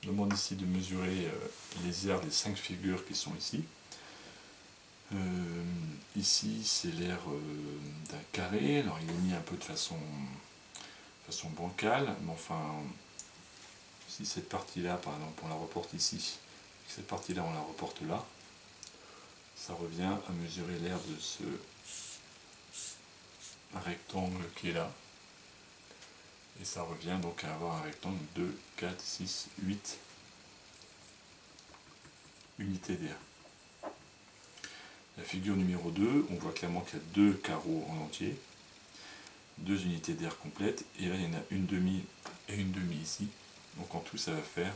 demande ici de mesurer les aires des 5 figures qui sont ici. Ici c'est l'aire d'un carré, alors il est mis un peu de façon bancale, mais enfin, si cette partie-là, par exemple, on la reporte ici, cette partie-là on la reporte là, ça revient à mesurer l'aire de ce rectangle qui est là. Et ça revient donc à avoir un rectangle de 2, 4, 6, 8 unités d'air. La figure numéro 2, on voit clairement qu'il y a 2 carreaux en entier, 2 unités d'air complètes, et là il y en a une demi et une demi ici. Donc en tout ça va faire,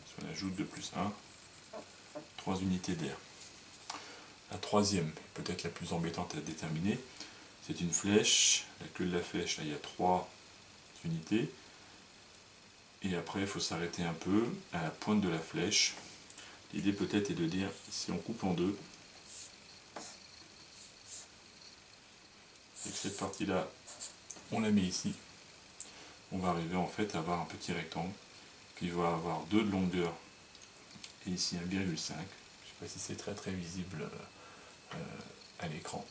si on ajoute 2 plus 1, 3 unités d'air. La troisième, peut-être la plus embêtante à déterminer, c'est une flèche. La queue de la flèche, là il y a 3 unités. Et après il faut s'arrêter un peu à la pointe de la flèche. L'idée peut-être est de dire, si on coupe en deux, et que cette partie-là, on la met ici, on va arriver en fait à avoir un petit rectangle qui va avoir 2 de longueur et ici 1,5. Je ne sais pas si c'est très visible à l'écran.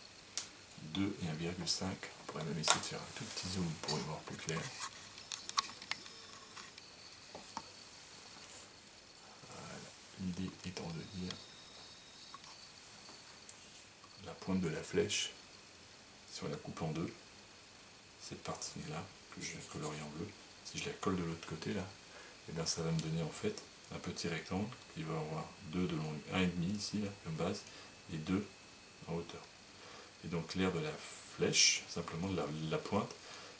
2 et 1,5. On pourrait même essayer de faire un tout petit zoom pour y voir plus clair. Voilà. L'idée étant de dire la pointe de la flèche, si on la coupe en deux, cette partie-là, que je vais colorier en bleu, si je la colle de l'autre côté là, et bien ça va me donner en fait un petit rectangle qui va avoir 2 de longueur, 1,5 ici là, comme base, et 2 en hauteur. Et donc l'aire de la flèche, simplement de la pointe,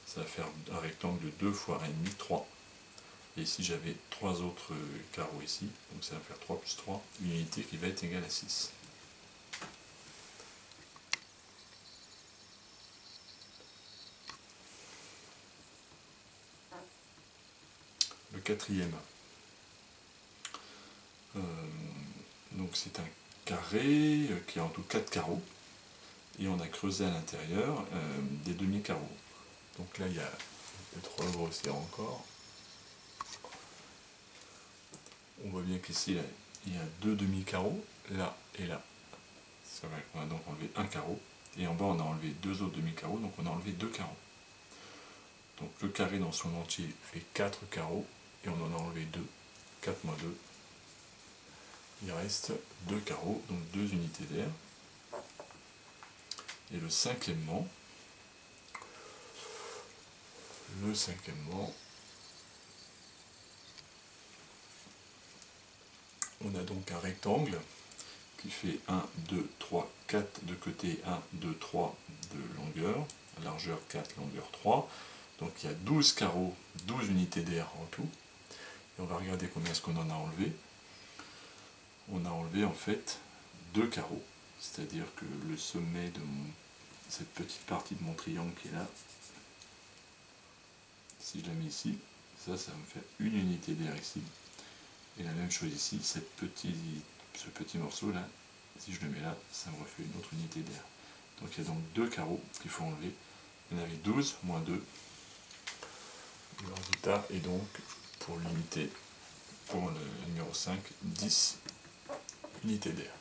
ça va faire un rectangle de 2 fois 1,5, 3. Et ici j'avais 3 autres carreaux ici, donc ça va faire 3 plus 3, une unité qui va être égale à 6. Le quatrième, donc c'est un carré qui a en tout 4 carreaux, et on a creusé à l'intérieur des demi-carreaux. Donc là il y a peut-être regrossir encore. On voit bien qu'ici il y a 2 demi-carreaux, là et là. On a donc enlevé un carreau, et en bas on a enlevé 2 autres demi-carreaux, donc on a enlevé 2 carreaux. Donc le carré dans son entier fait 4 carreaux, et on en a enlevé 2, 4 moins 2. Il reste 2 carreaux, donc 2 unités d'air. Et le cinquièmement, on a donc un rectangle qui fait 1, 2, 3, 4 de côté, 1, 2, 3 de longueur, largeur 4, longueur 3. Donc il y a 12 carreaux, 12 unités d'air en tout. Et on va regarder combien est-ce qu'on en a enlevé. On a enlevé en fait 2 carreaux, c'est-à-dire que le sommet de cette petite partie de mon triangle qui est là, si je la mets ici, ça va me faire une unité d'air ici. Et la même chose ici, ce petit morceau là, si je le mets là, ça me refait une autre unité d'air. Donc il y a donc 2 carreaux qu'il faut enlever. Il y en avait 12 moins 2. Le résultat est donc, pour l'unité, pour le numéro 5, 10 unités d'air.